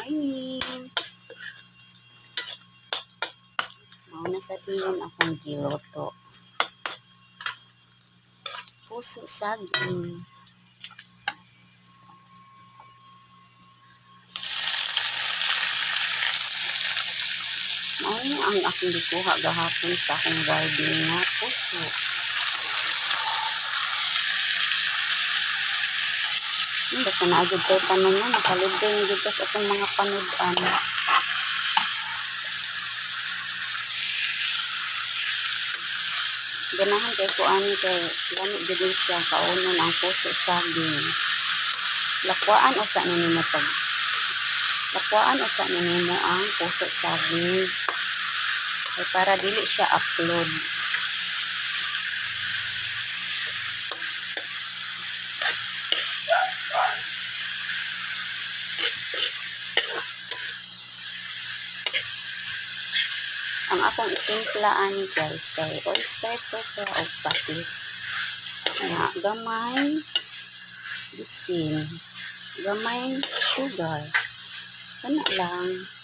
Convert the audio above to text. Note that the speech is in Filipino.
kainin. Mauna sa tingin akong giloto. Puso saging. Mauna ang akong gikuha gahapon sa akong garden nga puso. Basta naagad tayo tanon na, nakalugay ng gitas atong mga panudan. Ganahan kay kuan kay lami din siya kaunon ang puso saging. Lakwaan usa nimo pag lakwaan usa nimo ang puso saging. Kay para dili siya upload. Ang akong itimplaan guys kay oyster sauce o patis. Kaya gamay bitsin, gamay sugar. Kana lang.